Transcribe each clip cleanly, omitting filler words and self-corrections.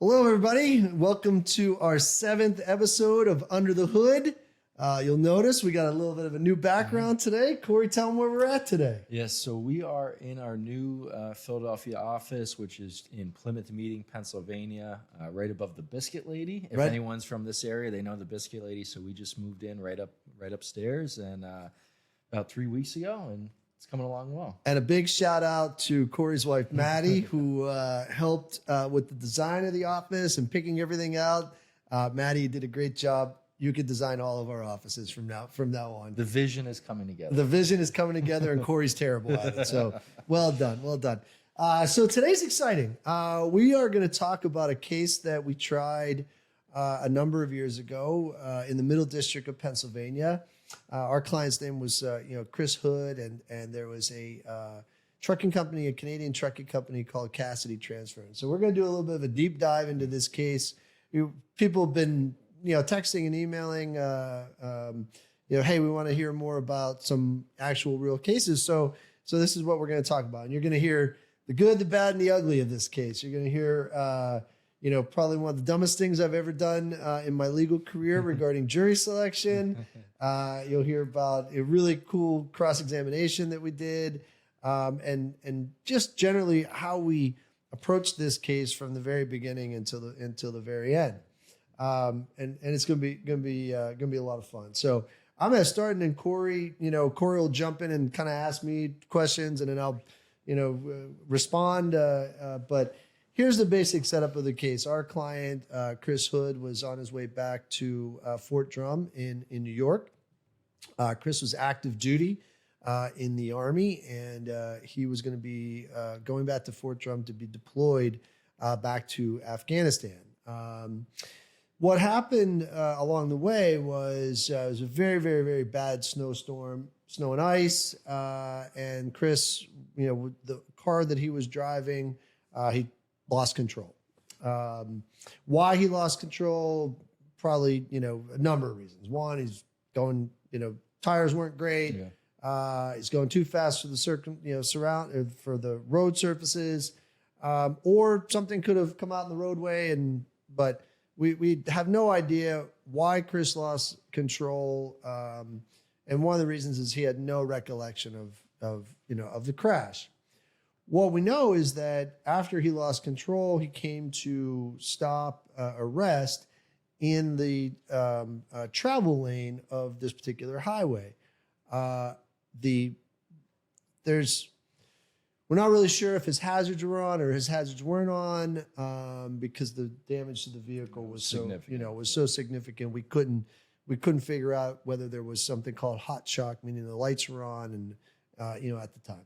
Hello, everybody. Welcome to our 7th episode of Under the Hood. You'll notice we got a little bit of a new background today. Corey, tell them where we're at today. Yes, so we are in our new Philadelphia office, which is in Plymouth Meeting, Pennsylvania, right above the Biscuit Lady. If anyone's from this area, they know the Biscuit Lady. So we just moved in right upstairs, and about 3 weeks ago, and it's coming along well. And a big shout out to Corey's wife, Maddie, who helped with the design of the office and picking everything out. Maddie did a great job. You could design all of our offices from now on. The vision is coming together. The vision is coming together, and Corey's terrible at it. So well done. So today's exciting. We are going to talk about a case that we tried a number of years ago in the Middle District of Pennsylvania. Our client's name was Chris Hood, and there was a trucking company, a Canadian trucking company called Cassidy Transfer. So we're going to do a little bit of a deep dive into this case. People have been texting and emailing, hey, we want to hear more about some actual real cases. So this is what we're going to talk about. And you're going to hear the good, the bad, and the ugly of this case. You're going to hear, probably one of the dumbest things I've ever done in my legal career regarding jury selection. You'll hear about a really cool cross-examination that we did, and just generally how we approached this case from the very beginning until the very end. And it's going to be a lot of fun. So I'm going to start, and then Corey will jump in and kind of ask me questions, and then I'll, respond. But here's the basic setup of the case. Our client, Chris Hood, was on his way back to Fort Drum in New York. Chris was active duty in the Army, and he was going to be going back to Fort Drum to be deployed back to Afghanistan. What happened along the way was it was a very, very, very bad snowstorm, snow and ice, and Chris, with the car that he was driving, he lost control. Why he lost control? Probably, a number of reasons. One, he's going, tires weren't great. Yeah. He's going too fast for the for the road surfaces, or something could have come out in the roadway, but we have no idea why Chris lost control. And one of the reasons is he had no recollection of the crash. What we know is that after he lost control, he came to arrest in the travel lane of this particular highway. We're not really sure if his hazards were on or his hazards weren't on, because the damage to the vehicle was so significant. We couldn't figure out whether there was something called hot shock, meaning the lights were on, and at the time.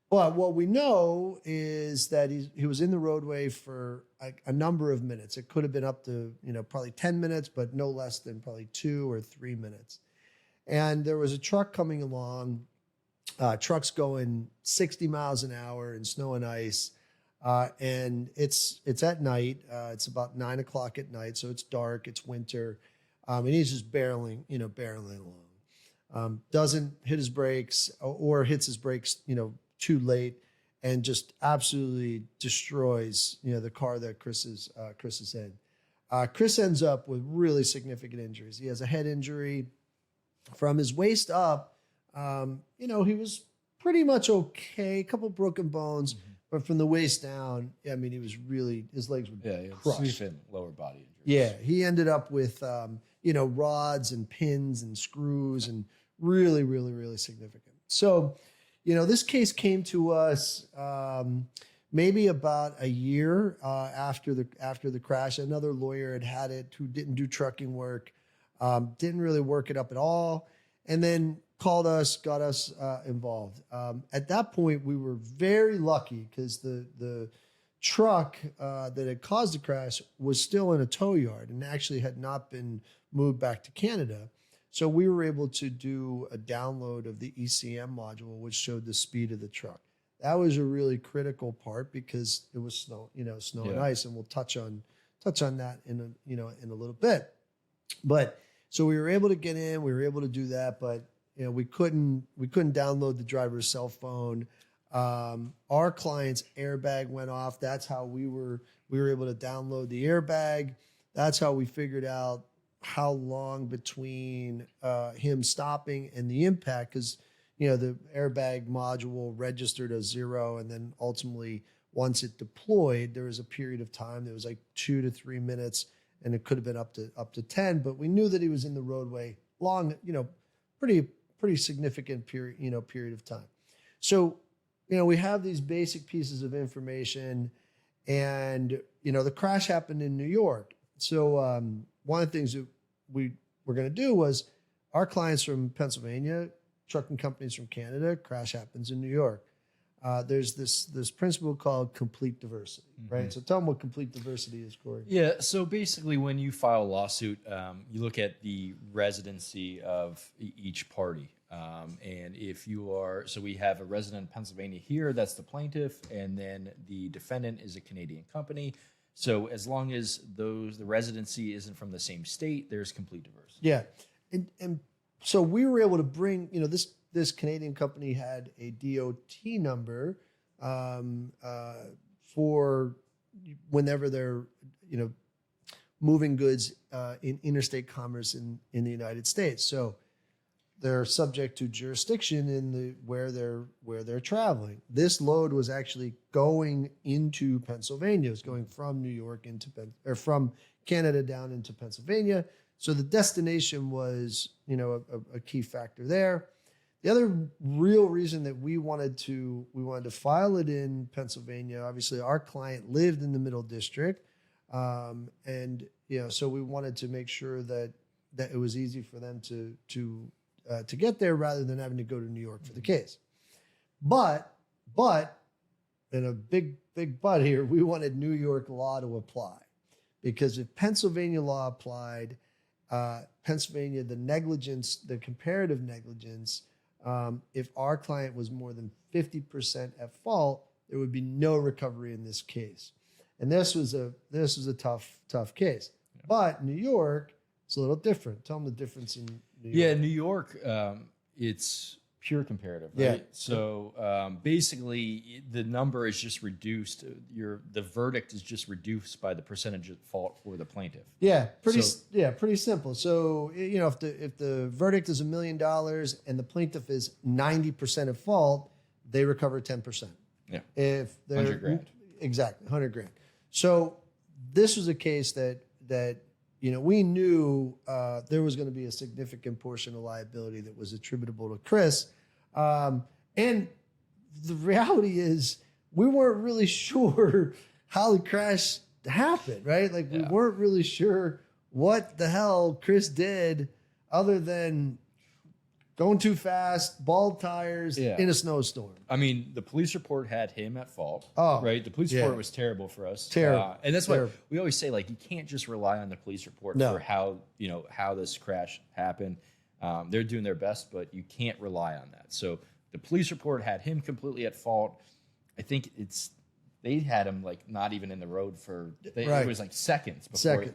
But what we know is that he was in the roadway for a number of minutes. It could have been up to probably 10 minutes, but no less than probably 2 or 3 minutes. And there was a truck coming along. Truck's going 60 miles an hour in snow and ice, and it's at night. It's about 9 o'clock at night, so it's dark. It's winter, and he's just barreling along. Doesn't hit his brakes, or hits his brakes, too late, and just absolutely destroys the car that Chris is in. Chris ends up with really significant injuries. He has a head injury from his waist up. He was pretty much okay, a couple broken bones, but from the waist down, he was really, his legs were crushed. Lower body injuries. Yeah, he ended up with, rods and pins and screws, and really, really, really significant. So, this case came to us maybe about a year after the crash. Another lawyer had it who didn't do trucking work, didn't really work it up at all, and then called us, got us involved. At that point, we were very lucky because the truck that had caused the crash was still in a tow yard and actually had not been moved back to Canada. So we were able to do a download of the ECM module, which showed the speed of the truck. That was a really critical part because it was snow and ice, and we'll touch on that in a little bit. But so we were able to get in, we were able to do that, but we couldn't download the driver's cell phone. Our client's airbag went off. That's how we were able to download the airbag. That's how we figured out how long between him stopping and the impact, because the airbag module registered as 0, and then ultimately once it deployed, there was a period of time that was like 2 to 3 minutes, and it could have been up to 10. But we knew that he was in the roadway long, pretty significant period of time. So we have these basic pieces of information, and the crash happened in New York. So one of the things that we were going to do was, our clients from Pennsylvania, trucking companies from Canada, crash happens in New York. There's this principle called complete diversity, right? So tell them what complete diversity is, Corey. Yeah. So basically, when you file a lawsuit, you look at the residency of each party. And if you are, so we have a resident in Pennsylvania here, that's the plaintiff, and then the defendant is a Canadian company. So as long as the residency isn't from the same state, there's complete diversity. Yeah. And so we were able to bring, this Canadian company had a DOT number for whenever they're, moving goods in interstate commerce in the United States. So they're subject to jurisdiction in where they're traveling. This load was actually going into Pennsylvania. It was going from New York from Canada down into Pennsylvania. So the destination was, a key factor there. The other real reason that we wanted to file it in Pennsylvania, obviously our client lived in the Middle District, and so we wanted to make sure that it was easy for them to get there rather than having to go to New York for the case. But, and a big but here, we wanted New York law to apply, because if Pennsylvania law applied, Pennsylvania, the comparative negligence, if our client was more than 50% at fault, there would be no recovery in this case. And this was a tough case. Yeah. But New York, it's a little different. Tell them the difference in New York. Yeah, New York, it's pure comparative, right? Yeah. So basically, the number is just reduced. The verdict is just reduced by the percentage at fault for the plaintiff. Yeah, pretty simple. So if the verdict is $1 million and the plaintiff is 90% at fault, they recover 10%. Yeah. If they're $100,000. Exactly, $100,000. So this was a case that we knew there was going to be a significant portion of liability that was attributable to Chris. And the reality is we weren't really sure how the crash happened, right? Like we weren't really sure what the hell Chris did other than going too fast, bald tires in a snowstorm. I mean, the police report had him at fault, right? The police report was terrible for us. Terrible. And that's why we always say, you can't just rely on the police report for how this crash happened. They're doing their best, but you can't rely on that. So the police report had him completely at fault. I think they had him not even in the road it was seconds before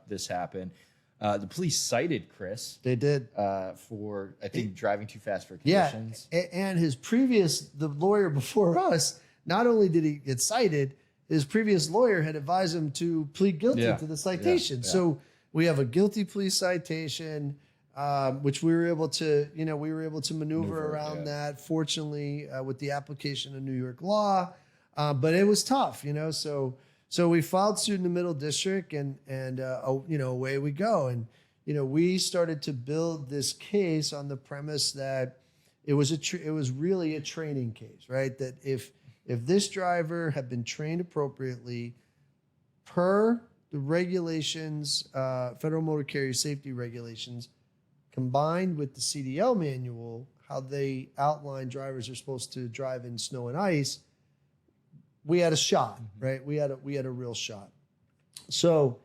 this happened. The police cited Chris. They did for I think driving too fast for conditions. Yeah, and the lawyer before us, not only did he get cited, his previous lawyer had advised him to plead guilty to the citation. Yeah. So we have a guilty plea citation, which we were able to maneuver around that. Fortunately, with the application of New York law, but it was tough, So we filed suit in the Middle District, and away we go. And we started to build this case on the premise that it was really a training case, right? That if this driver had been trained appropriately per the regulations, Federal Motor Carrier Safety Regulations, combined with the CDL manual, how they outline drivers are supposed to drive in snow and ice, we had a shot, right? We had a real shot. So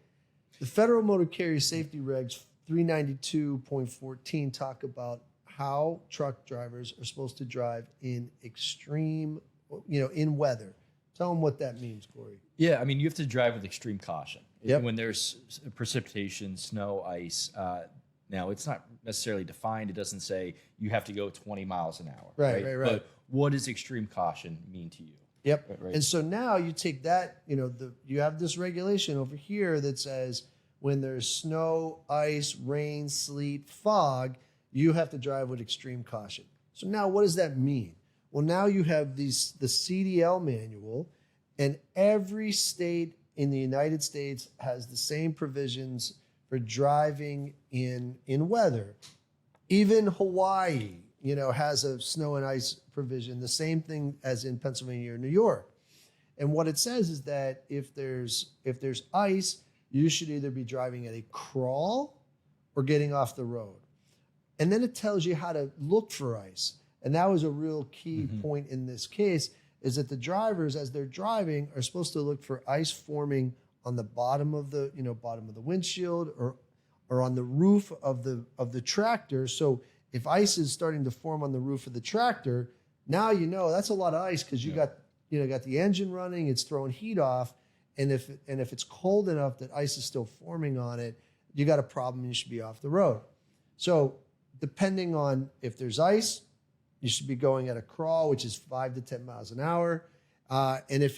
the Federal Motor Carrier Safety Regs 392.14 talk about how truck drivers are supposed to drive in extreme, in weather. Tell them what that means, Corey. Yeah, I mean, you have to drive with extreme caution. Yep. When there's precipitation, snow, ice. Now, it's not necessarily defined. It doesn't say you have to go 20 miles an hour. Right. But what does extreme caution mean to you? Yep. Right. And so now you take that, you have this regulation over here that says when there's snow, ice, rain, sleet, fog, you have to drive with extreme caution. So now what does that mean? Well, now you have the CDL manual, and every state in the United States has the same provisions for driving in weather. Even Hawaii, has a snow and ice provision, the same thing as in Pennsylvania or New York. And what it says is that if there's ice, you should either be driving at a crawl or getting off the road. And then it tells you how to look for ice. And that was a real key point in this case, is that the drivers, as they're driving, are supposed to look for ice forming on the bottom of the windshield or on the roof of the tractor. So if ice is starting to form on the roof of the tractor, now that's a lot of ice, because you got the engine running, it's throwing heat off, and if it's cold enough that ice is still forming on it, you got a problem and you should be off the road. So depending on if there's ice, you should be going at a crawl, which is 5 to 10 miles an hour. And if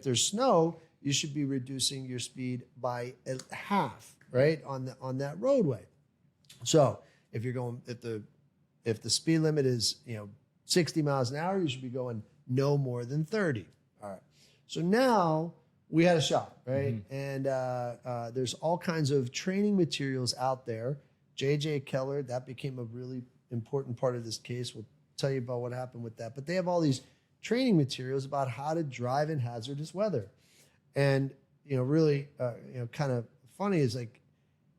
there's snow, you should be reducing your speed by half, right, on that roadway. So if the speed limit is 60 miles an hour, you should be going no more than 30. All right. So now we had a shot, right? And there's all kinds of training materials out there. J.J. Keller, that became a really important part of this case. We'll tell you about what happened with that. But they have all these training materials about how to drive in hazardous weather. And, really, kind of funny is like,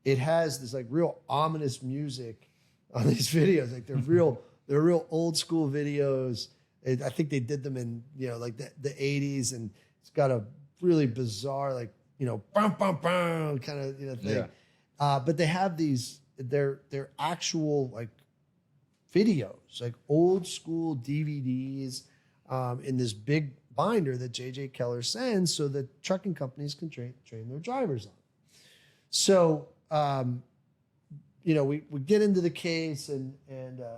it has this like real ominous music on these videos. Like they're real old school videos. I think they did them in, like the 80s, and it's got a really bizarre, like, bum, bum, bum kind of, thing. Yeah. But they have these, they're actual like videos, like old school DVDs in this big binder that J.J. Keller sends so that trucking companies can train their drivers on. So, we get into the case and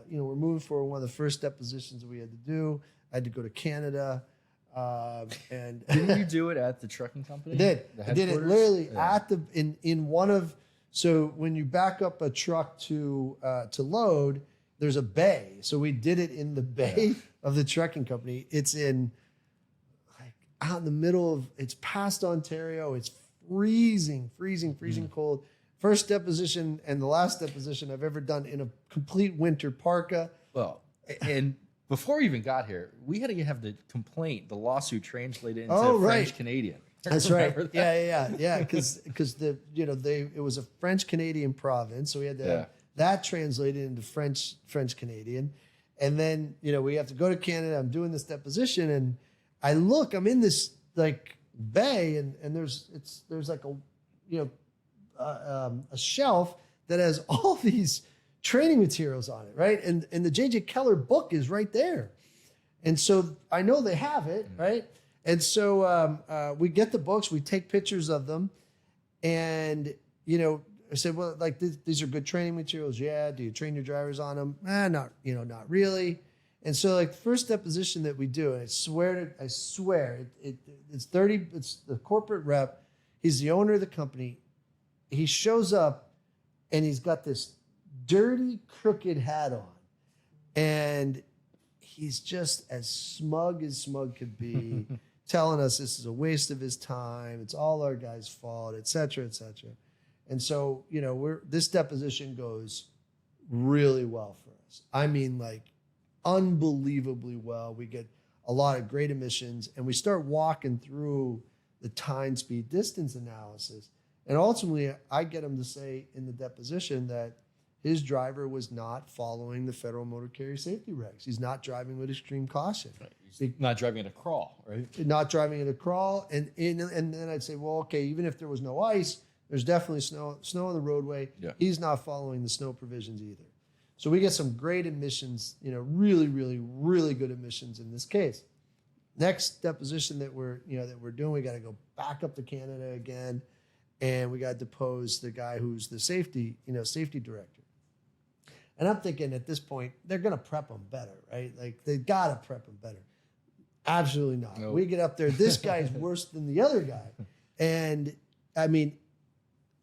we're moving forward. One of the first depositions that we had to do, I had to go to Canada. And didn't you do it at the trucking company? I did. I did it literally at in one of, so when you back up a truck to load, there's a bay. So we did it in the bay of the trucking company. It's in like out in the middle of, it's past Ontario. It's freezing cold. First deposition and the last deposition I've ever done in a complete winter parka. Well, and before we even got here, we had to have the lawsuit translated into French Canadian. That's right. That? Yeah. Because it was a French Canadian province, so we had to have that translated into French Canadian, and then we have to go to Canada. I'm doing this deposition, and I'm in this like bay, and there's like a shelf that has all these training materials on it, right? And the J.J. Keller book is right there. And so I know they have it, right? And so we get the books, we take pictures of them, and, I said, well, like, these are good training materials. Yeah. Do you train your drivers on them? Not really. And so, like, first deposition that we do, and I swear it's the corporate rep. He's the owner of the company. He shows up, and he's got this dirty, crooked hat on, and he's just as smug could be, telling us this is a waste of his time. It's all our guy's fault, et cetera, et cetera. And so, this deposition goes really well for us. I mean, like, unbelievably well. We get a lot of great emissions, and we start walking through the time, speed, distance analysis. And ultimately, I get him to say in the deposition that his driver was not following the federal motor carrier safety regs. He's not driving with extreme caution. Right. He's not driving at a crawl, right? Not driving at a crawl. And then I'd say, well, okay, even if there was no ice, there's definitely snow on the roadway. Yeah. He's not following the snow provisions either. So we get some great emissions, really, really, really good emissions in this case. Next deposition that we're doing, we got to go back up to Canada again, and we got to depose the guy who's the safety director. And I'm thinking at this point, they're going to prep them better, right? Like they got to prep them better. Absolutely not. Nope. We get up there, this guy's worse than the other guy. And I mean,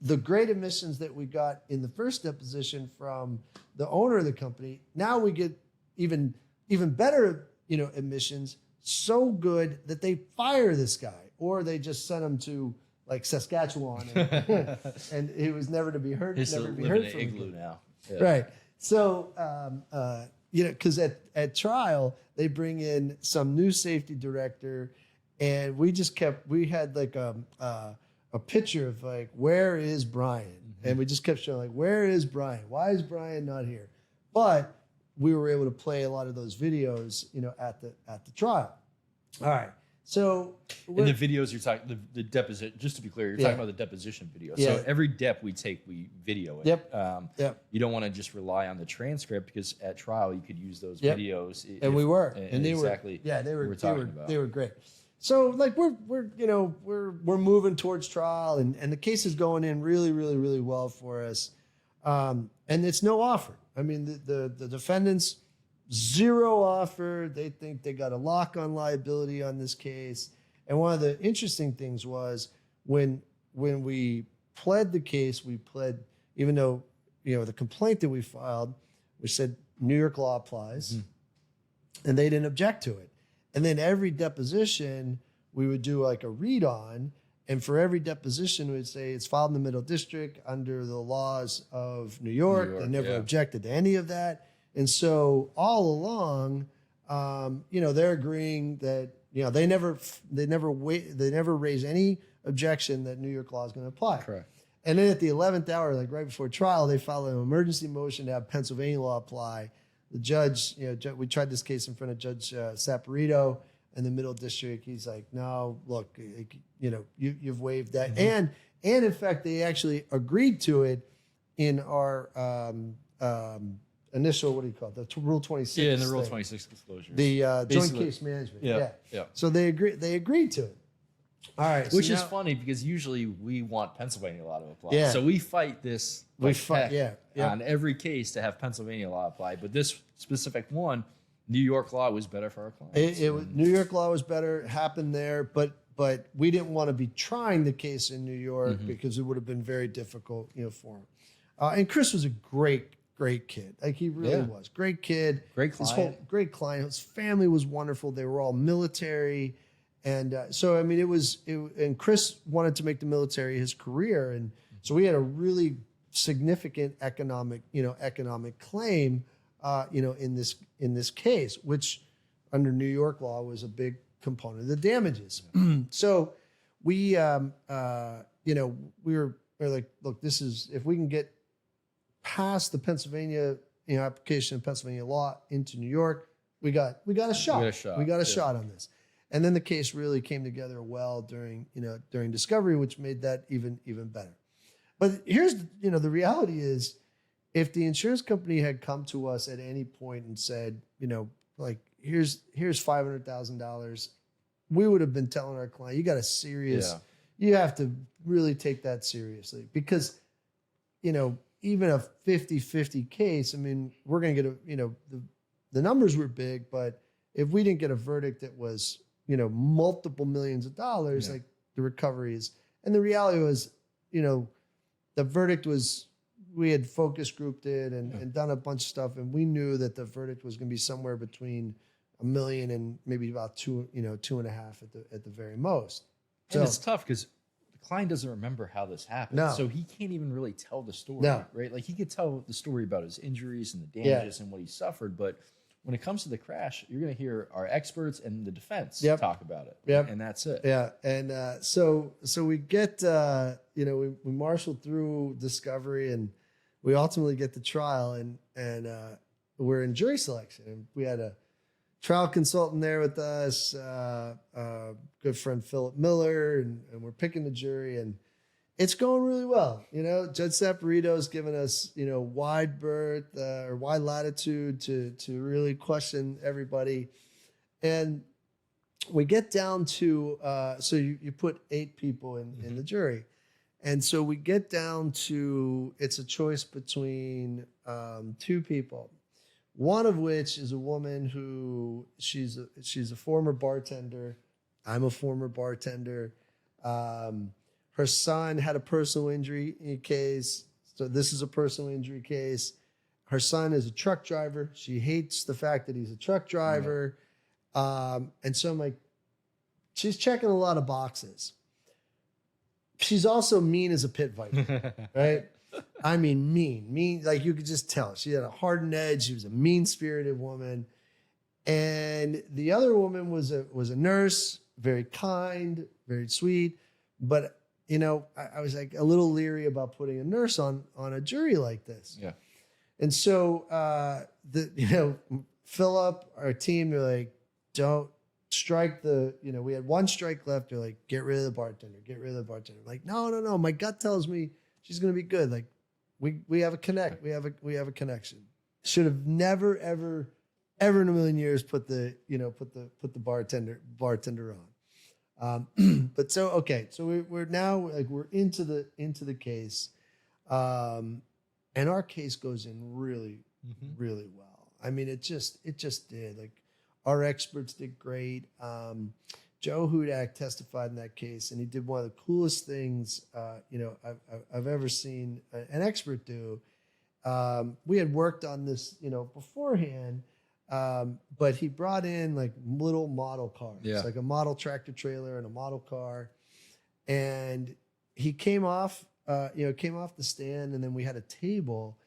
the great admissions that we got in the first deposition from the owner of the company, now we get even better, admissions, so good that they fire this guy, or they just send him to like Saskatchewan, and he was never to be heard. He's never to be living heard in an from igloo again. now. Yeah. Right. So, because at trial they bring in some new safety director, and we had like a picture of like, where is Brian? Mm-hmm. And we just kept showing like, where is Brian? Why is Brian not here? But we were able to play a lot of those videos, at the trial. All right. So in the videos you're talking, the deposition, just to be clear, you're talking about the deposition video. Yeah. So every dep we take, we video it. Yep. You don't want to just rely on the transcript, because at trial you could use those videos. And we were. And they exactly. They were great. So like we're moving towards trial, and the case is going in really, really, really well for us. And it's no offer. I mean, the defendants, zero offer. They think they got a lock on liability on this case. And one of the interesting things was when we pled the case, we pled, even though, the complaint that we filed, which said New York law applies, and they didn't object to it. And then every deposition, we would do like a read on. And for every deposition, we'd say it's filed in the Middle District under the laws of New York. They never objected to any of that. And so all along, they're agreeing that, they never raise any objection that New York law is going to apply. Correct. And then at the 11th hour, like right before trial, they filed an emergency motion to have Pennsylvania law apply. The judge, we tried this case in front of Judge Saporito in the Middle District. He's like, no, look, you've waived that. Mm-hmm. And in fact, they actually agreed to it in our initial, what do you call it? The Rule 26. Yeah, in the Rule 26 disclosure. The joint case management. Yeah. So they agreed to it. All right. Which is funny, because usually we want Pennsylvania law to apply. Yeah. So we fight this on every case to have Pennsylvania law apply. But this specific one, New York law was better for our clients. New York law was better. It happened there, but we didn't want to be trying the case in New York because it would have been very difficult, for him. And Chris was a great kid. Like he really was. Great kid. Great client. Great client. His family was wonderful. They were all military. And so, I mean, and Chris wanted to make the military his career. And so we had a really significant economic claim, in this case, which under New York law was a big component of the damages. So we were like, look, this is, if we can get past the Pennsylvania, application of Pennsylvania law into New York, we got a shot. We got a shot on this. And then the case really came together well during discovery, which made that even better. But here's, the reality is, if the insurance company had come to us at any point and said, like, here's $500,000, we would have been telling our client, you have to really take that seriously, because, even a 50-50 case, I mean, we're going to get the numbers were big, but if we didn't get a verdict that was, multiple millions of dollars, like the recovery is. And the reality was, the verdict was, we had focus grouped it and done a bunch of stuff. And we knew that the verdict was going to be somewhere between $1 million and maybe about 2.5 at the very most. And it's tough because the client doesn't remember how this happened. No. So he can't even really tell the story, right? Like he could tell the story about his injuries and the damages and what he suffered, but when it comes to the crash, you're going to hear our experts and the defense talk about it. And that's it. Yeah. And so we get, we marshaled through discovery, and we ultimately get to trial, and we're in jury selection. And we had a trial consultant there with us, good friend Philip Miller, and we're picking the jury, and it's going really well. Judge Saporito's given us, wide berth or wide latitude to really question everybody. And we get down to, so you put 8 people in the jury. And so we get down to, it's a choice between two people. One of which is a woman who she's a former bartender. I'm a former bartender. Her son had a personal injury case. So this is a personal injury case. Her son is a truck driver. She hates the fact that he's a truck driver. And so I'm like, she's checking a lot of boxes. She's also mean as a pit viper, right? I mean, mean, like you could just tell. She had a hardened edge. She was a mean-spirited woman. And the other woman was a nurse, very kind, very sweet. But, you know, I was like a little leery about putting a nurse on a jury like this. Yeah. And so, Philip, our team, they're like, don't strike we had one strike left. They're like, get rid of the bartender, get rid of the bartender. I'm like, no. My gut tells me she's going to be good. Like we have a connect. We have a connection. Should have never, ever in a million years put the bartender on. But so, okay. So we're now like, we're into the case. And our case goes in really, really well. I mean, it just did. Like, our experts did great. Joe Hudak testified in that case, and he did one of the coolest things I've ever seen an expert do. We had worked on this beforehand, but he brought in like little model cars, like a model tractor trailer and a model car, and he came off the stand, and then we had a table,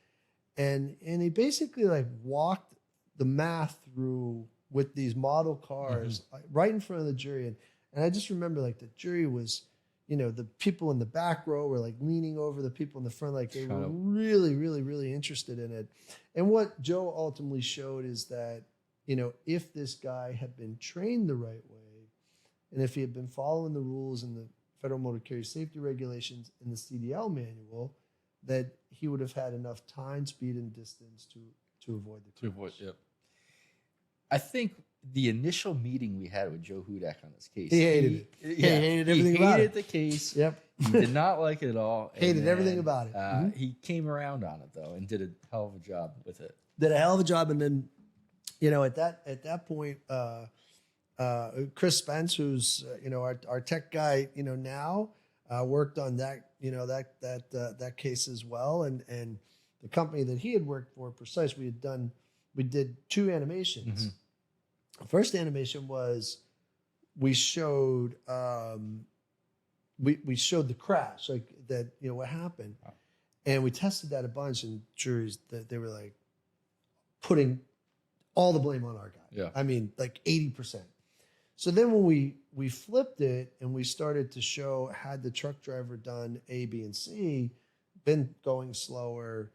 and he basically like walked the math through with these model cars right in front of the jury. And I just remember like the jury was, the people in the back row were like leaning over the people in the front, like they were really, really, really interested in it. And what Joe ultimately showed is that, if this guy had been trained the right way, and if he had been following the rules in the Federal Motor Carrier Safety Regulations in the CDL manual, that he would have had enough time, speed, and distance to avoid the crash. Yep. I think the initial meeting we had with Joe Hudak on this case, he hated it. He hated everything about it. He hated the case. Yep. He did not like it at all. Hated everything about it. He came around on it though and did a hell of a job with it. Did a hell of a job, and then, at that point, Chris Spence, who's our tech guy, now worked on that that case as well, and the company that he had worked for, Precise, we did two animations. The first animation was we showed we showed the crash, like that, what happened. Wow. And we tested that a bunch, and juries that they were like putting all the blame on our guy. Yeah. I mean, like 80%. So then when we flipped it and we started to show, had the truck driver done A, B, and C, been going slower,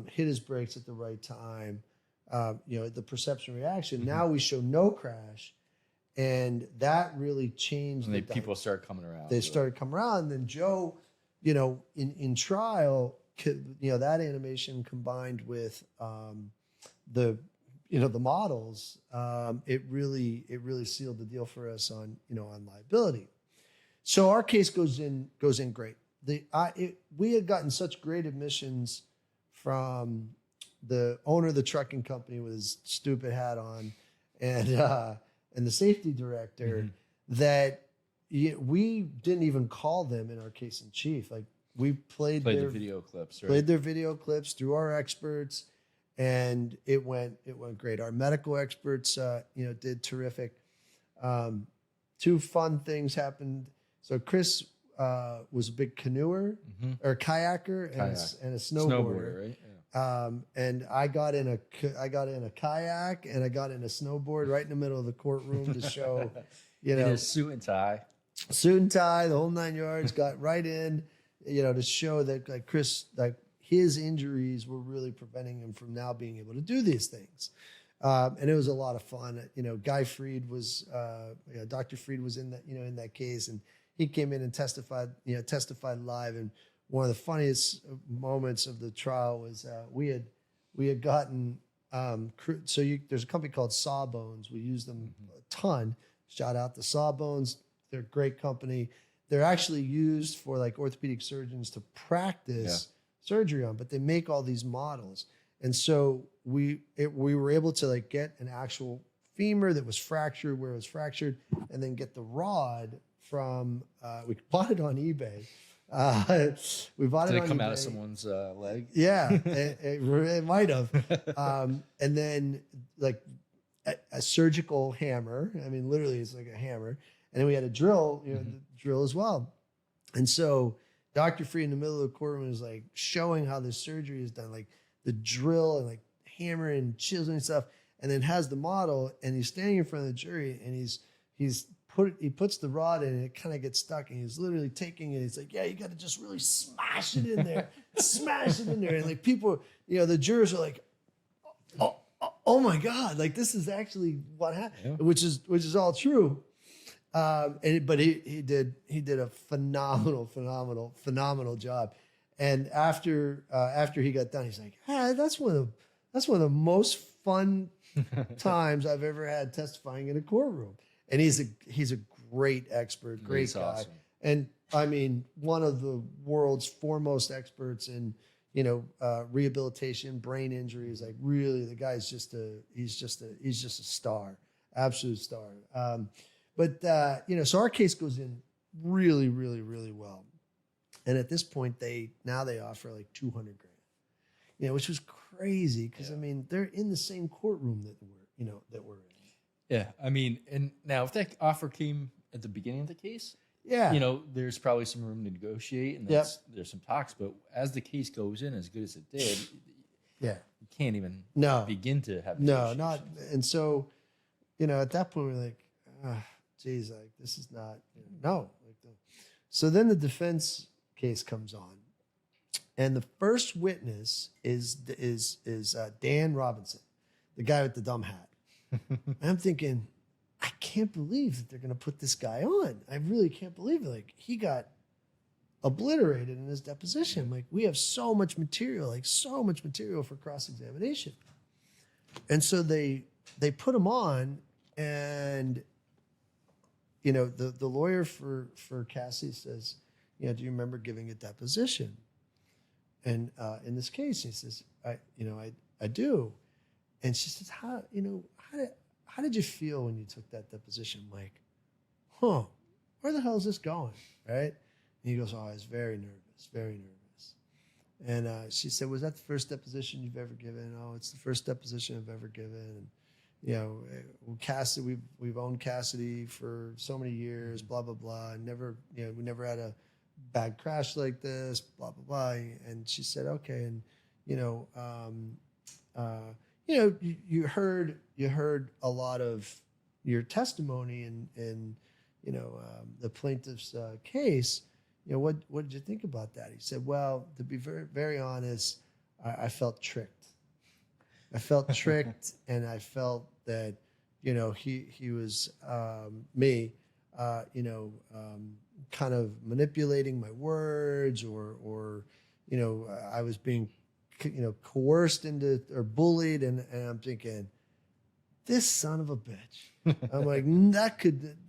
hit his brakes at the right time, the perception reaction. Now we show no crash, and that really changed. And people started coming around. They started coming around, and then Joe, in trial, that animation combined with the models, it really sealed the deal for us on liability. So our case goes in great. We had gotten such great admissions from the owner of the trucking company with his stupid hat on, and the safety director, that we didn't even call them in our case in chief. Like, we played their video clips, right? Played their video clips through our experts, and it went great. Our medical experts, did terrific. Two fun things happened. So Chris was a big canoeer or kayaker and a snowboarder, right? Yeah. And I got in a kayak, and I got in a snowboard right in the middle of the courtroom to show, in a suit and tie, the whole 9 yards. Got right in, to show that like Chris, like his injuries were really preventing him from now being able to do these things. And it was a lot of fun. Guy Freed was, Dr. Freed was in that case, and he came in and testified live. And one of the funniest moments of the trial was we had gotten there's a company called Sawbones. We use them a ton. Shout out to Sawbones. They're a great company. they're actually used for like orthopedic surgeons to practice surgery on, but they make all these models. And so we were able to like get an actual femur that was fractured where it was fractured, and then get the rod from, we bought it on eBay. We bought Did it it on come eBay. out of someone's leg? Yeah, it might have. And then like a surgical hammer. I mean, literally it's like a hammer. And then we had a drill, the drill as well. And so Dr. Free in the middle of the courtroom was like showing how this surgery is done, like the drill and like hammer and chiseling and stuff, and then has the model, and he's standing in front of the jury, and he puts the rod in, and it kind of gets stuck, and he's literally taking it. He's like, yeah, you got to just really smash it in there, smash it in there. And like people, the jurors are like, oh my God, like this is actually what happened, which is all true. But he did a phenomenal job. And after he got done, he's like, that's one of the most fun times I've ever had testifying in a courtroom. And he's a great expert, great guy. Awesome. And I mean, one of the world's foremost experts in, rehabilitation, brain injuries. Like really, the guy's he's just a star, absolute star. So our case goes in really, really, really well. And at this point, they offer like $200,000, which was crazy because I mean, they're in the same courtroom that we're in. Yeah. I mean, and now if that offer came at the beginning of the case, there's probably some room to negotiate and there's some talks, but as the case goes in, as good as it did, you can't even begin to have negotiations. And so, at that point we're like, geez, like this is not, So then the defense case comes on, and the first witness is Dan Robinson, the guy with the dumb hat. And I'm thinking, I can't believe that they're going to put this guy on. I really can't believe it. Like he got obliterated in his deposition. Like we have so much material for cross-examination. And so they put him on, and the lawyer for Cassie says, do you remember giving a deposition? And in this case, he says, I do. And she says, how did you feel when you took that deposition? I'm like, where the hell is this going? Right? And he goes, I was very nervous, very nervous. And she said, was that the first deposition you've ever given? Oh, it's the first deposition I've ever given. And, Cassidy, we've owned Cassidy for so many years, blah, blah, blah. And we never had a bad crash like this, blah, blah, blah. And she said, okay. And, you heard a lot of your testimony in the plaintiff's case. What did you think about that? He said, well, to be very, very honest, I felt tricked. I felt tricked, and I felt that he was kind of manipulating my words, or I was being coerced into or bullied, and I'm thinking, this son of a bitch. I'm like,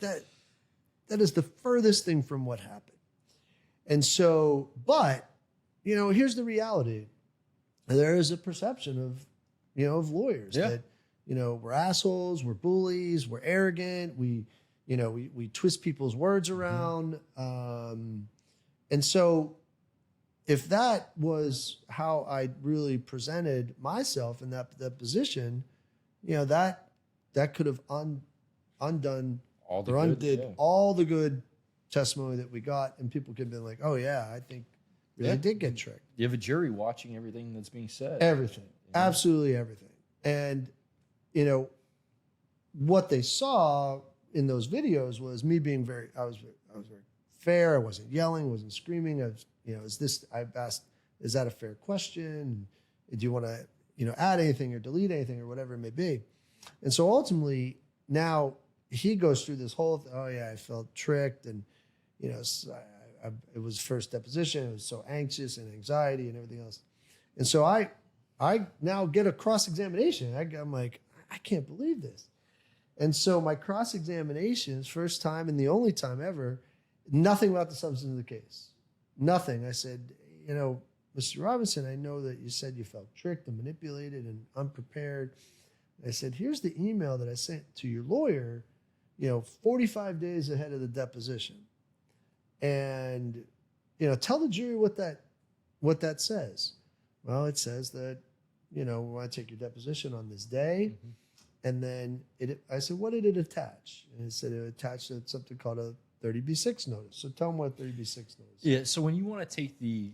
that is the furthest thing from what happened. And so, but here's the reality. There is a perception of lawyers that we're assholes, we're bullies, we're arrogant, we twist people's words around, and so if that was how I really presented myself in that position, that could have undone or undid all the good testimony that we got, and people could have been like, oh yeah, I think really did get tricked. You have a jury watching everything that's being said. Everything. Absolutely everything. And, what they saw in those videos was me being I was very fair. I wasn't yelling, wasn't screaming. I've asked, is that a fair question? Do you want to, add anything or delete anything or whatever it may be? And so ultimately now he goes through this whole, I felt tricked, and, it was first deposition. It was so anxious and anxiety and everything else. And so I now get a cross-examination. I'm like, I can't believe this. And so my cross-examination is first time and the only time ever Nothing about the substance of the case. Nothing. I said, Mr. Robinson, I know that you said you felt tricked and manipulated and unprepared. I said, here's the email that I sent to your lawyer, 45 days ahead of the deposition. And, tell the jury what that says. Well, it says that, we want to take your deposition on this day. Mm-hmm. And then I said, what did it attach? And it said it attached something called a 30B6 notice. So tell them what a 30B6 notice is. Yeah, so when you want to take the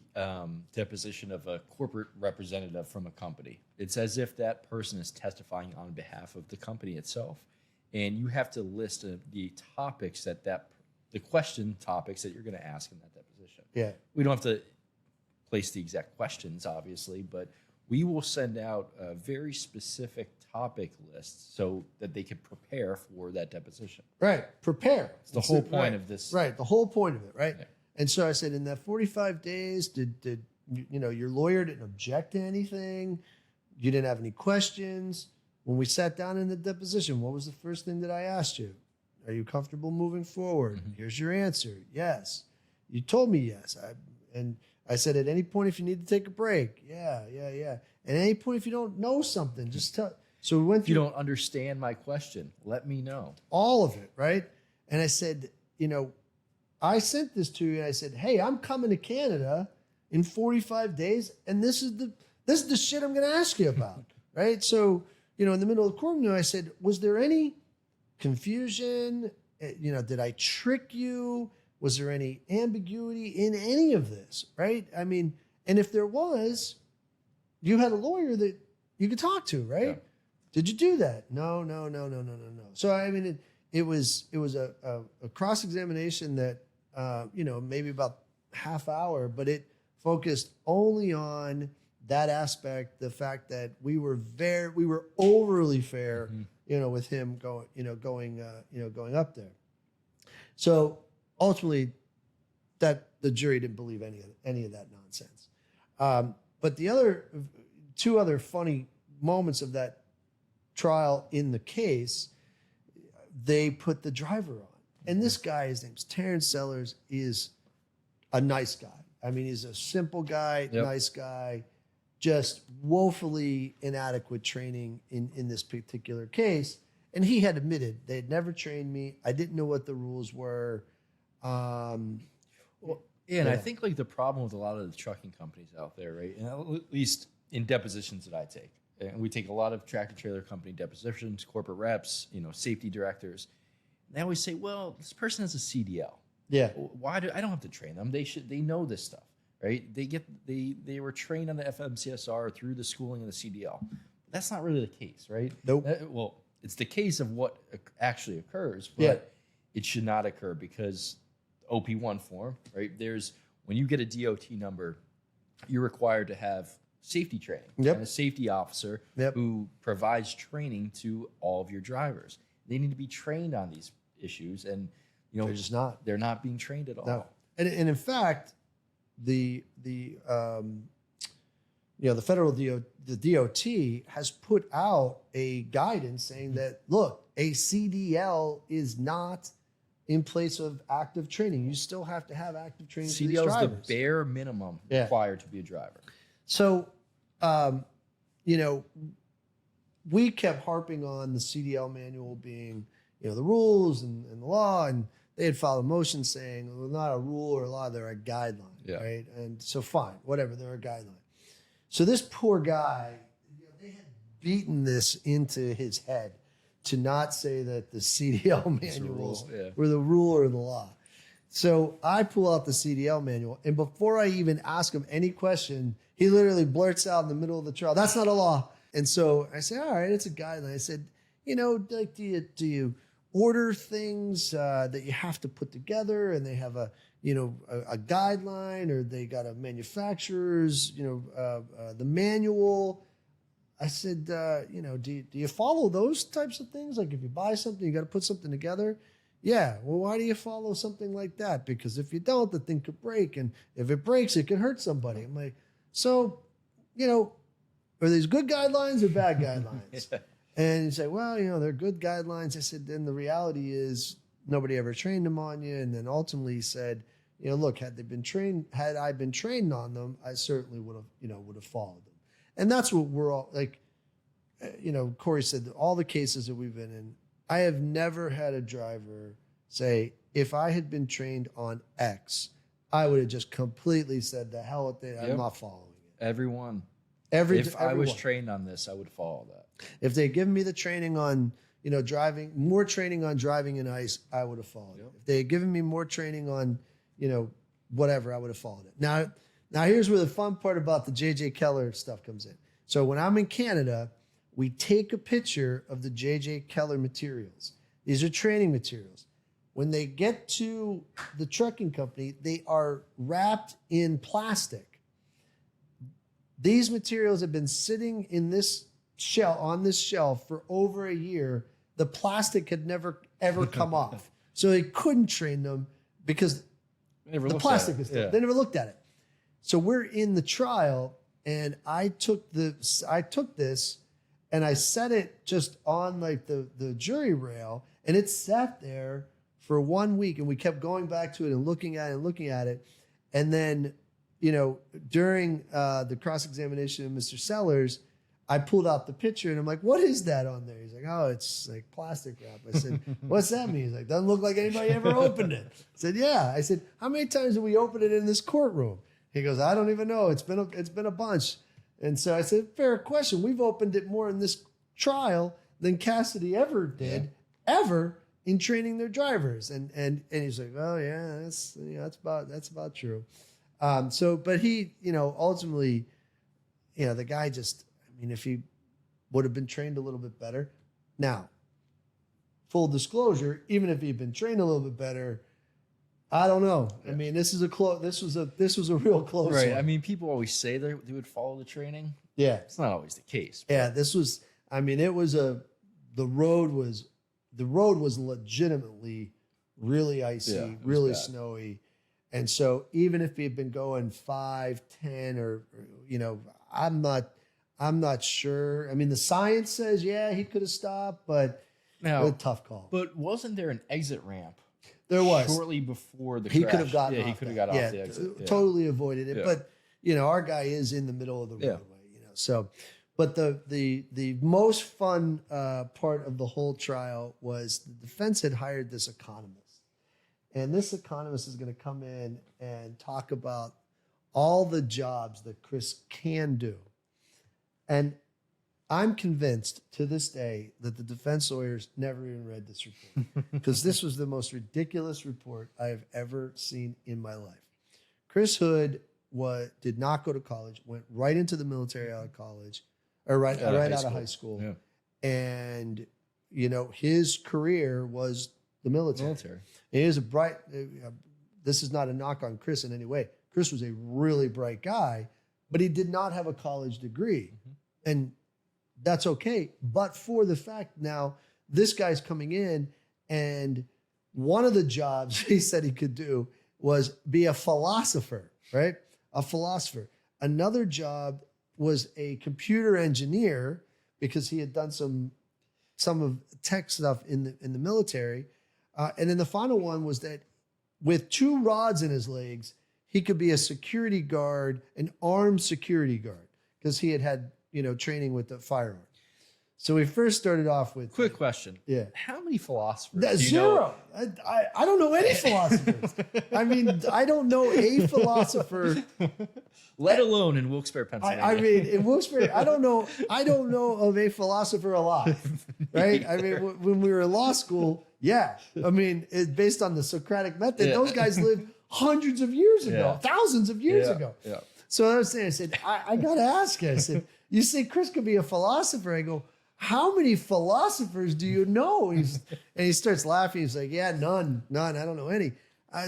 deposition of a corporate representative from a company, it's as if that person is testifying on behalf of the company itself. And you have to list the topics the question topics that you're going to ask in that deposition. Yeah. We don't have to place the exact questions, obviously, but we will send out a very specific topic list so that they can prepare for that deposition. Right. Prepare. It's the whole point of this. Right. The whole point of it. Right. Yeah. And so I said, in that 45 days, did your lawyer didn't object to anything? You didn't have any questions? When we sat down in the deposition, what was the first thing that I asked you? Are you comfortable moving forward? Mm-hmm. Here's your answer. Yes. You told me yes. And I said, at any point, if you need to take a break, yeah. At any point, if you don't know something, just tell. So we went through. If you don't understand my question, let me know. All of it, right? And I said, I sent this to you, and I said, hey, I'm coming to Canada in 45 days, and this is the shit I'm going to ask you about, right? So, in the middle of the courtroom, I said, was there any confusion? Did I trick you? Was there any ambiguity in any of this, right? I mean, and if there was, you had a lawyer that you could talk to, right? Yeah. Did you do that? No. So, I mean, it was a cross-examination that, maybe about half hour, but it focused only on that aspect, the fact that we were overly fair, mm-hmm. With him going up there. So ultimately, that the jury didn't believe any of that nonsense. But the two other funny moments of that trial in the case, they put the driver on. And this guy, his name's Terrence Sellers, is a nice guy. I mean, he's a simple guy, yep. Nice guy, just woefully inadequate training in this particular case. And he had admitted they had never trained me. I didn't know what the rules were. And I think the problem with a lot of the trucking companies out there, right? And at least in depositions that I take, and we take a lot of tractor trailer company depositions, corporate reps, safety directors. They always say, well, this person has a CDL. Yeah. Why I don't have to train them. They know this stuff, right? They were trained on the FMCSR through the schooling of the CDL. That's not really the case, right? Nope. Well, it's the case of what actually occurs, but it should not occur because OP1 form, right? When you get a DOT number, you're required to have safety training, yep. and a safety officer, yep. who provides training to all of your drivers. They need to be trained on these issues, and they're just not. They're not being trained at all. No. And in fact, the federal DOT has put out a guidance saying that, look, a CDL is not in place of active training. You still have to have active training. CDL is the bare minimum required to be a driver. So, we kept harping on the CDL manual being, the rules and the law, and they had filed a motion saying, well, not a rule or a law, they're a guideline, right? And so fine, whatever, they're a guideline. So this poor guy, they had beaten this into his head to not say that the CDL manuals were the rule or the law. So I pull out the CDL manual, and before I even ask him any question, he literally blurts out in the middle of the trial, "That's not a law." And so I said, "All right, it's a guideline." I said, do you order things that you have to put together, and they have a guideline, or they got a manufacturer's, the manual? I said, do you follow those types of things? Like if you buy something, you got to put something together. Yeah. Well, why do you follow something like that? Because if you don't, the thing could break. And if it breaks, it could hurt somebody. I'm like, so, are these good guidelines or bad guidelines? And you say, well, they're good guidelines. I said, then the reality is nobody ever trained them on you. And then ultimately he said, look, had I been trained on them, I certainly would have followed them. And that's what we're all like. Corey said that all the cases that we've been in, I have never had a driver say, if I had been trained on X, I would have just completely said, the hell with it, I'm not following it. Everyone. Everyone. I was trained on this, I would follow that. If they'd given me the training on, driving, more training on driving in ice, I would have followed it. If they had given me more training on, whatever, I would have followed it. Now here's where the fun part about the J.J. Keller stuff comes in. So when I'm in Canada, we take a picture of the J.J. Keller materials. These are training materials. When they get to the trucking company, they are wrapped in plastic. These materials have been sitting in this on this shelf for over a year. The plastic had never, ever come off. So they couldn't train them because the plastic is still, they never looked at it. So we're in the trial, and I took this and I set it just on like the jury rail, and it sat there for 1 week, and we kept going back to it and looking at it. And then, during the cross-examination of Mr. Sellers, I pulled out the picture, and I'm like, what is that on there? He's like, oh, it's like plastic wrap. I said, what's that mean? He's like, doesn't look like anybody ever opened it. I said, yeah. I said, how many times have we opened it in this courtroom? He goes, I don't even know. It's been a bunch. And so I said, fair question. We've opened it more in this trial than Cassidy ever did, ever in training their drivers. And he's like, oh yeah, that's about true. But he, ultimately, the guy just, if he would have been trained a little bit better. Now, full disclosure, even if he'd been trained a little bit better, I don't know. Yeah. This was a real close right. one. People always say they would follow the training. Yeah. It's not always the case. Yeah, this was, the road was legitimately really icy, really snowy. And so even if he had been going 5, 10, or I'm not sure. The science says, he could have stopped, but it was a tough call. But wasn't there an exit ramp? There was. Shortly before the he crash. Could have gotten he could have got off the exit. Yeah. Totally avoided it. Yeah. But, our guy is in the middle of the roadway, So, but the most fun part of the whole trial was the defense had hired this economist. And this economist is going to come in and talk about all the jobs that Chris can do. And I'm convinced to this day that the defense lawyers never even read this report because this was the most ridiculous report I have ever seen in my life. Chris Hood did not go to college, went right into the military out of college, or right out of high school. Yeah. And, his career was the military. He is a bright, this is not a knock on Chris in any way. Chris was a really bright guy, but he did not have a college degree. Mm-hmm. And that's okay. But for the fact now, this guy's coming in, and one of the jobs he said he could do was be a philosopher, right? A philosopher. Another job was a computer engineer because he had done some of tech stuff in the military. And then the final one was that with 2 rods in his legs, he could be a security guard, an armed security guard, because he had training with the firearm. So we first started off with... Quick question. Yeah. How many philosophers do you Zero. know? I don't know any philosophers. I don't know a philosopher. Let alone in Wilkes-Barre, Pennsylvania. In Wilkes-Barre, I don't know of a philosopher alive, right? When we were in law school, it's based on the Socratic method. Those guys lived hundreds of years ago, thousands of years ago. Yeah. So I was saying, I said, I got to ask you. I said, you say Chris could be a philosopher. I go, how many philosophers do you know? And he starts laughing. He's like, yeah, none. I don't know any.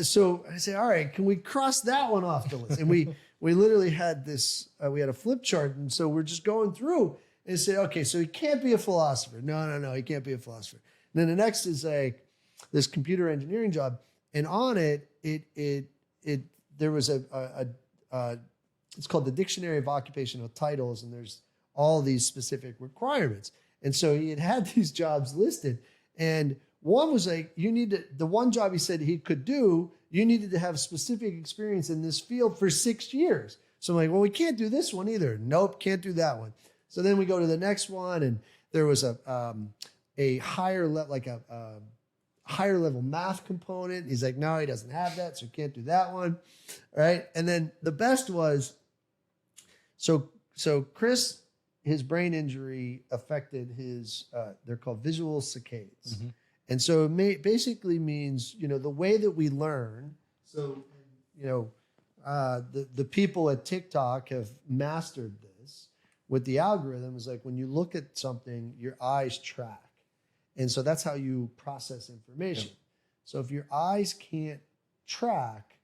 So I say, all right, can we cross that one off the list? And we literally had this, we had a flip chart. And so we're just going through and say, okay, so he can't be a philosopher. No, he can't be a philosopher. And then the next is this computer engineering job. And on it there was it's called the Dictionary of Occupational Titles, and there's all these specific requirements. And so he had these jobs listed. And One was like, the one job he said he could do, you needed to have specific experience in this field for 6 years. So I'm like, well, we can't do this one either. Nope, can't do that one. So then we go to the next one, and there was a higher level math component. He's like, no, he doesn't have that, so can't do that one. All right. And then the best was, so Chris, his brain injury affected his, they're called visual saccades. Mm-hmm. And so it basically means, the way that we learn. So, the people at TikTok have mastered this with the algorithm. Is like when you look at something, your eyes track. And so that's how you process information. Yep. So if your eyes can't track,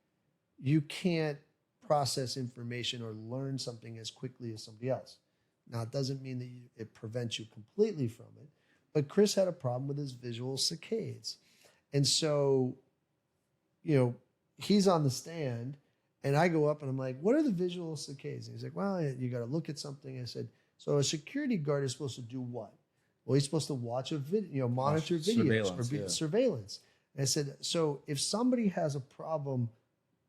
you can't process information or learn something as quickly as somebody else. Now, it doesn't mean that it prevents you completely from it, but Chris had a problem with his visual saccades. And so, he's on the stand, and I go up and I'm like, what are the visual saccades? And he's like, well, you got to look at something. I said, so a security guard is supposed to do what? Well, he's supposed to watch a video, monitor videos or surveillance. And I said, so if somebody has a problem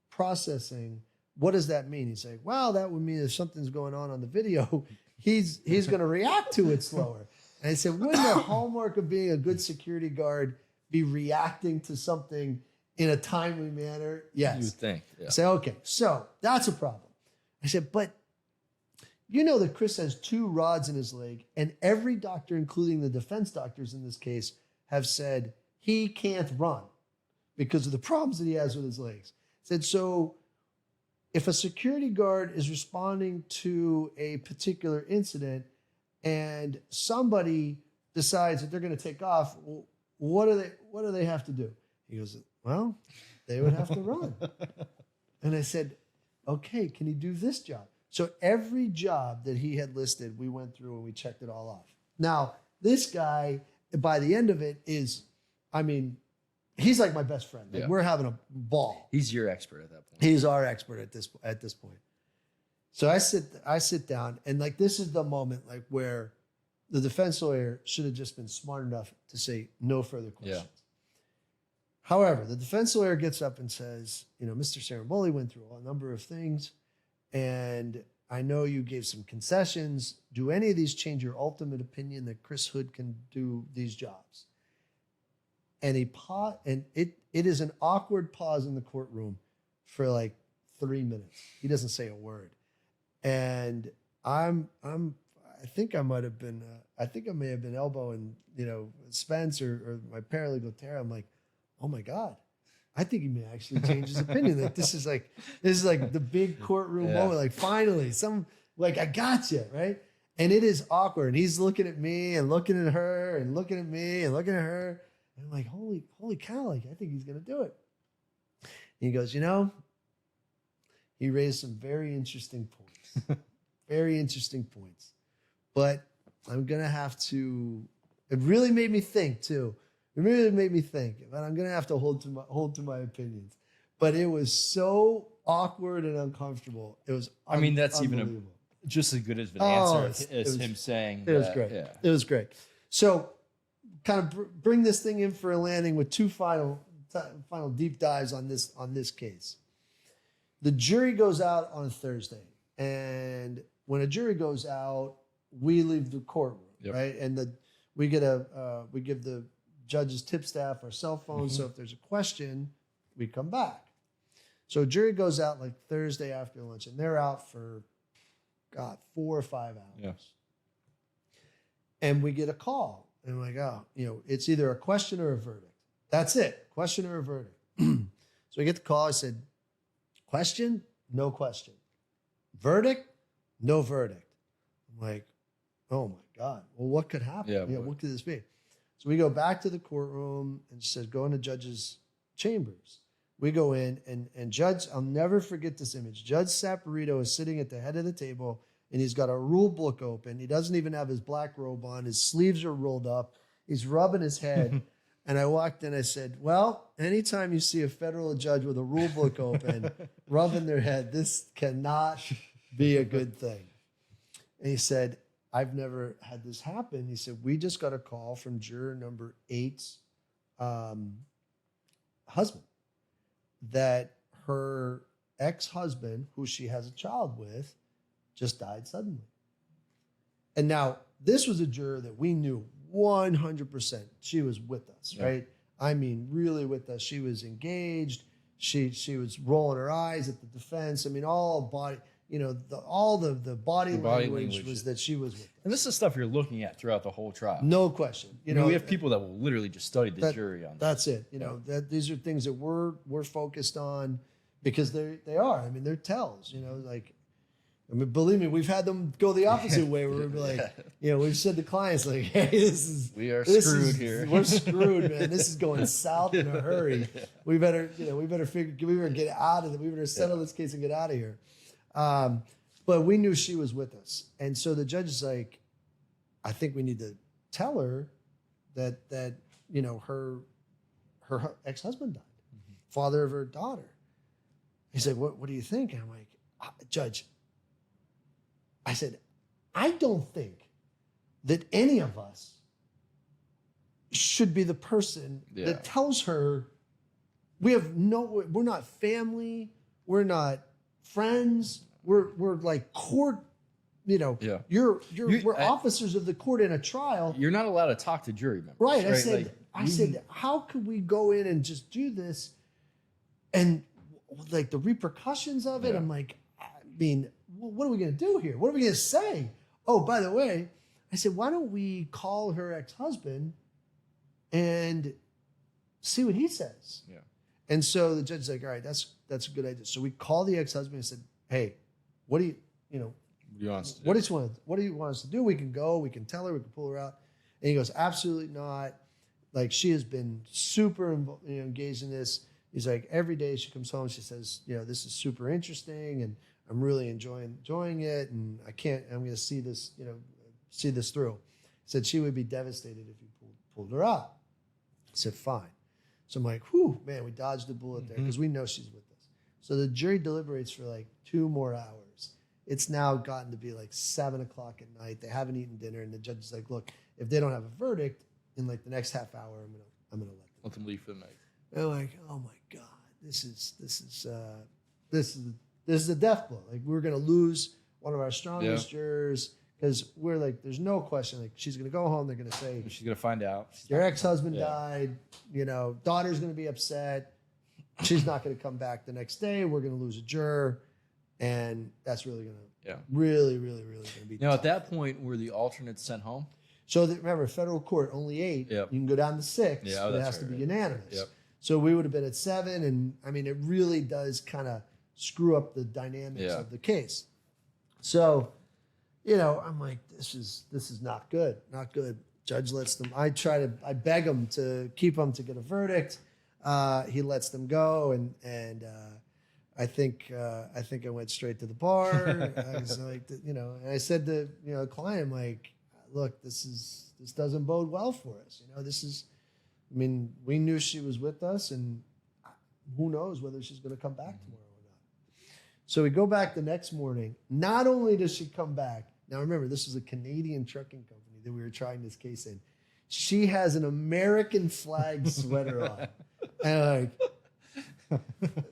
processing, what does that mean? He's like, well, that would mean if something's going on the video, he's going to react to it slower. And I said, wouldn't the hallmark of being a good security guard be reacting to something in a timely manner? Yes. You would think. Yeah. I said, okay, so that's a problem. I said, but that Chris has 2 rods in his leg, and every doctor, including the defense doctors in this case, have said he can't run because of the problems that he has with his legs. I said, so if a security guard is responding to a particular incident and somebody decides that they're going to take off, what do they have to do? He goes, well, they would have to run. And I said, okay, can he do this job? So every job that he had listed, we went through and we checked it all off. Now, this guy, by the end of it, he's like my best friend. Like, we're having a ball. He's your expert at that point. He's our expert at this point. So I sit down, and like, this is the moment like where the defense lawyer should have just been smart enough to say no further questions. Yeah. However, the defense lawyer gets up and says, Mr. Ciarimboli went through a number of things, and I know you gave some concessions. Do any of these change your ultimate opinion that Chris Hood can do these jobs? And it is an awkward pause in the courtroom for like 3 minutes. He doesn't say a word. And I think I may have been elbowing, Spence or my paralegal Tara. I'm like, oh my God, I think he may actually change his opinion. Like this is like the big courtroom moment. Like finally, I got you, right? And it is awkward. And he's looking at me and looking at her and looking at me and looking at her. And I'm like, holy cow! Like I think he's gonna do it. And he goes, he raised some very interesting points, But I'm gonna have to. It really made me think too. It really made me think, but I'm gonna have to hold to my opinions. But it was so awkward and uncomfortable. It was. That's even just as good as an answer as him saying. It was great. Yeah. It was great. So, kind of bring this thing in for a landing with 2 final deep dives on this case. The jury goes out on Thursday, and when a jury goes out, we leave the courtroom, right? And we give the judge's tip staff our cell phones. Mm-hmm. So if there's a question, we come back. So jury goes out like Thursday after lunch, and they're out for 4 or 5 hours. Yes. And we get a call, and we're like, it's either a question or a verdict. That's it, question or a verdict. So we get the call. I said, question, no question. Verdict, no verdict. I'm like, oh my God. Well, what could happen? What could this be? So we go back to the courtroom and she says, go into judge's chambers. We go in and Judge, I'll never forget this image. Judge Saporito is sitting at the head of the table and he's got a rule book open. He doesn't even have his black robe on. His sleeves are rolled up. He's rubbing his head. And I walked in, I said, well, anytime you see a federal judge with a rule book open, rubbing their head, this cannot be a good thing. And he said, I've never had this happen. He said, we just got a call from juror number 8's husband, that her ex-husband, who she has a child with, just died suddenly. And now this was a juror that we knew 100% she was with us, right? I mean, really with us. She was engaged. She was rolling her eyes at the defense. I mean, all body, all the body language was that she was with us. And this is stuff you're looking at throughout the whole trial. No question. We have people that will literally just study the jury on that. That's it. That these are things that we're focused on because they are. I mean, they're tells. Believe me, we've had them go the opposite way. Where we're like, we've said to clients like, "Hey, we are screwed here. We're screwed, man. This is going south in a hurry. We better get out of it. We better settle this case and get out of here." But we knew she was with us, and so the judge is like, "I think we need to tell her that her ex-husband died, father of her daughter." He's like, "What do you think?" And I'm like, "Judge." I said, I don't think that any of us should be the person that tells her we're not family, we're not friends, we're like court, we're officers of the court in a trial. You're not allowed to talk to jury members. Right. I said, how could we go in and just do this? And like the repercussions of it, I'm like, I mean, what are we going to do here? What are we going to say? Oh, by the way, I said, why don't we call her ex-husband and see what he says? Yeah. And so the judge's like, all right, that's a good idea. So we called the ex-husband and said, hey, what do you want us to do? We can go, we can tell her, we can pull her out. And he goes, absolutely not. Like, she has been super engaged in this. He's like, every day she comes home, she says, this is super interesting and I'm really enjoying it, and I'm going to see this through. He said she would be devastated if you pulled her out. I said, fine. So I'm like, whew, man, we dodged a bullet there because we know she's with us. So the jury deliberates for like 2 more hours. It's now gotten to be like 7:00 at night. They haven't eaten dinner, and the judge is like, look, if they don't have a verdict in like the next half hour, I'm gonna let them leave for the night. And I'm like, oh my God, this is a death blow. Like, we're going to lose one of our strongest jurors because we're like, there's no question. Like, she's going to go home. They're going to say, she's going to find out. Your ex-husband died. Daughter's going to be upset. She's not going to come back the next day. We're going to lose a juror. And that's really going to, really, really, really going to be tough. At that point, were the alternates sent home? So remember, federal court, only 8. Yep. You can go down to 6. Yeah, but it has to be unanimous. Yep. So we would have been at 7. And I mean, it really does kind of screw up the dynamics of the case. So, I'm like, this is not good, not good. Judge lets them. I beg him to keep them to get a verdict. He lets them go, and I think I went straight to the bar. I was like, and I said to the client, I'm like, look, this doesn't bode well for us. We knew she was with us, and who knows whether she's going to come back tomorrow. So we go back the next morning. Not only does she come back, now remember, this was a Canadian trucking company that we were trying this case in. She has an American flag sweater on. And I'm like,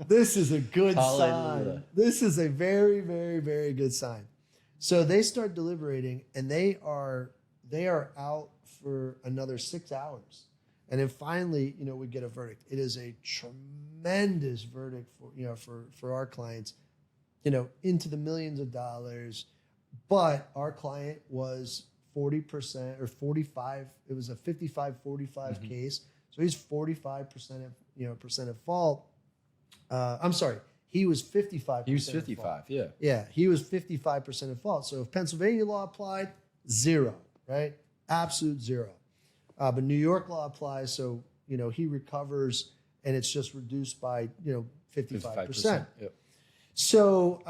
this is a good sign. This is a very, very, very good sign. So they start deliberating, and they are out for another 6 hours. And then finally, we get a verdict. It is a tremendous verdict for our clients. Into the millions of dollars, but our client was 40% or 45. It was a 55-45 case, so he's 45% of fault. I'm sorry, he was 55%. He was 55, yeah. He was 55% at fault. So if Pennsylvania law applied, 0, right? Absolute 0. But New York law applies, so he recovers, and it's just reduced by 55%. Yep. So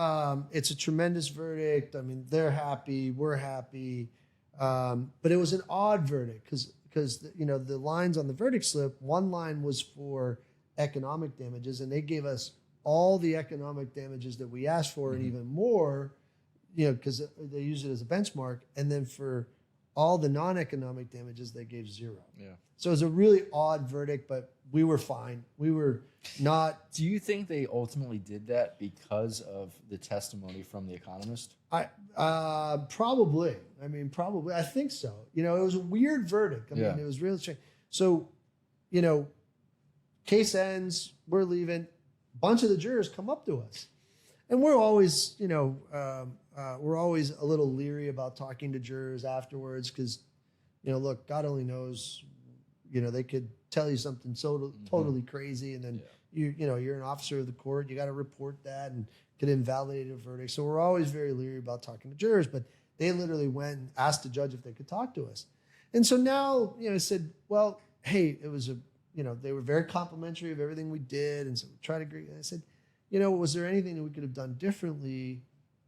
it's a tremendous verdict. I mean, they're happy, we're happy, but it was an odd verdict because the lines on the verdict slip. One line was for economic damages, and they gave us all the economic damages that we asked for and even more, because they use it as a benchmark. And then for all the non-economic damages, they gave 0. Yeah. So it was a really odd verdict, but we were fine. We were not. Do you think they ultimately did that because of the testimony from the economist? Probably. I mean, probably. I think so. You know, it was a weird verdict. I mean, it was really strange. So, you know, case ends, we're leaving. A bunch of the jurors come up to us. And we're always, you know, we're always a little leery about talking to jurors afterwards because, you know, look, God only knows, you know, they could tell you something so totally crazy, and then you know, you're an officer of the court, you got to report that and could invalidate a verdict. So we're always very leery about talking to jurors, but they literally went and asked the judge if they could talk to us. And so now, you know, said, well, hey, it was you know, they were very complimentary of everything we did, and so we tried to agree. And I said, you know, was there anything that we could have done differently,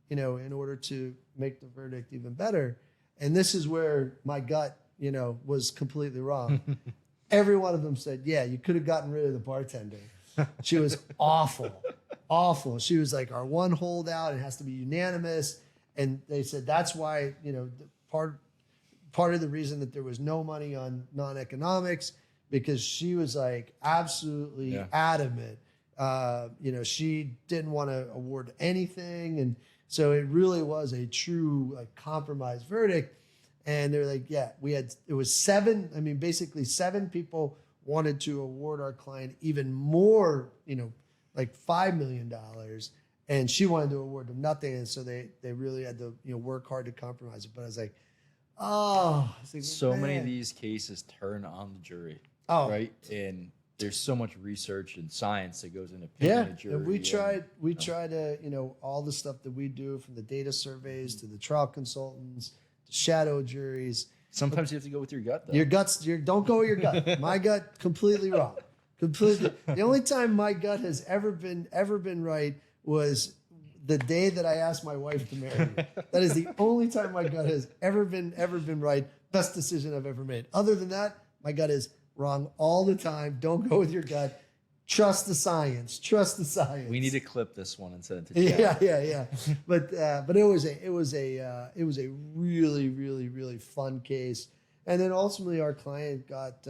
you know, in order to make the verdict even better? And this is where my gut, you know, was completely wrong. Every one of them said, yeah, you could have gotten rid of the bartender. She was awful, awful. She was like our one holdout. It has to be unanimous. And they said that's why, you know, part of the reason that there was no money on non-economics, because she was like absolutely adamant. You know, she didn't want to award anything. And so it really was a true like compromise verdict. And they're like, yeah, it was 7. I mean, basically 7 people wanted to award our client even more, you know, like $5 million. And she wanted to award them nothing. And so they really had to, you know, work hard to compromise it. But I was like, oh. So many of these cases turn on the jury. Oh. Right? And there's so much research and science that goes into picking a jury. And we try to, you know, all the stuff that we do, from the data surveys to the trial consultants, to shadow juries. Sometimes you have to go with your gut, though. Your guts, don't go with your gut. My gut, completely wrong. Completely. The only time my gut has ever been right was the day that I asked my wife to marry me. That is the only time my gut has ever been right. Best decision I've ever made. Other than that, my gut is wrong all the time. Don't go with your gut. Trust the science. Trust the science. We need to clip this one and send it to Chad. Yeah. But it was a really, really, really fun case. And then ultimately our client got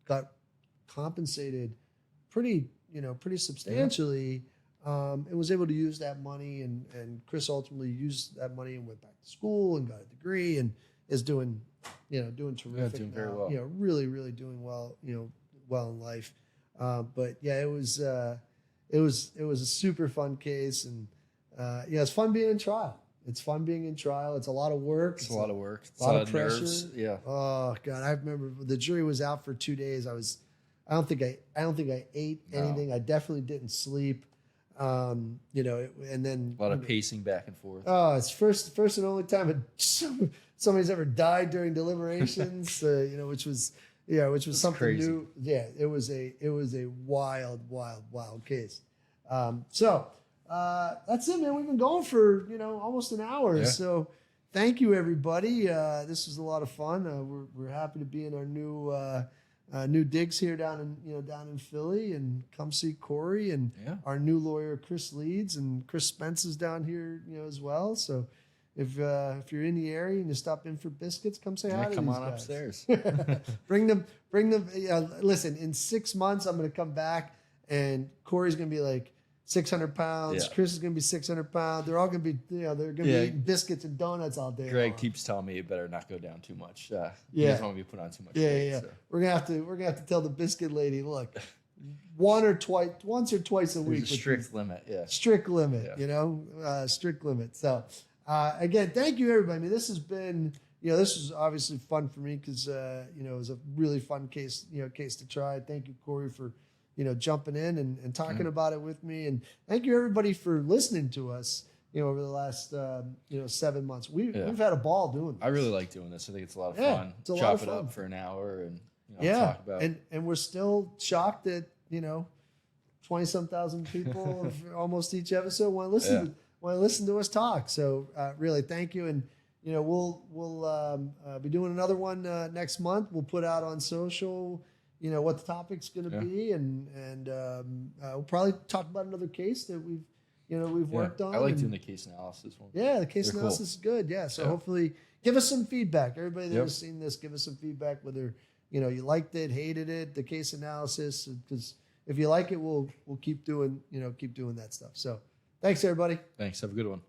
got compensated pretty substantially. And was able to use that money, and Chris ultimately used that money and went back to school and got a degree and is doing terrific. Yeah, doing very well. You know, really, really doing well, you know, well in life. But yeah, it was a super fun case, and yeah, it's fun being in trial. It's fun being in trial. It's a lot of work. It's a lot of work. It's a lot of pressure. nerves. Yeah. Oh God, I remember the jury was out for 2 days. I don't think I ate anything. I definitely didn't sleep. You know, and then a lot of pacing back and forth. Oh, it's first and only time somebody's ever died during deliberations. You know, which was something crazy. new. Yeah, it was a wild case. So that's it, man. We've been going for almost an hour. Yeah. So thank you, everybody. This was a lot of fun. We're happy to be in our new digs here down in Philly, and come see Corey and our new lawyer Chris Leeds, and Chris Spence is down here as well. So if you're in the area and you stop in for biscuits, come say hi to come these on guys. upstairs. bring them. Listen, in 6 months I'm going to come back and Corey's going to be like 600 pounds. Yeah. Chris is going to be 600 pounds. They're all going to be, they're going to be eating biscuits and donuts all day. Greg long. keeps telling me you better not go down too much. He doesn't want me to put on too much weight. Yeah. So. We're gonna have to tell the biscuit lady, look, once or twice a week. There's a strict limit. Yeah. Strict limit. Strict limit. So again, thank you everybody. I mean, this has been, this was obviously fun for me because it was a really fun case to try. Thank you, Corey, for jumping in and talking about it with me, and thank you everybody for listening to us. Over the last 7 months, we've had a ball doing this. I really like doing this. I think it's a lot of fun. It's a Chop lot of it fun. up for an hour and talk about. And we're still shocked that 20-some thousand people of almost each episode want to listen to us talk. So really, thank you. And we'll be doing another one next month. We'll put out on social what the topic's going to be, and we'll probably talk about another case that we've worked on. I like doing the case analysis one. Yeah, the case They're analysis is good. Yeah, so hopefully give us some feedback. Everybody that has seen this, give us some feedback, whether, you liked it, hated it, the case analysis, because if you like it, we'll keep doing that stuff. So thanks, everybody. Thanks. Have a good one.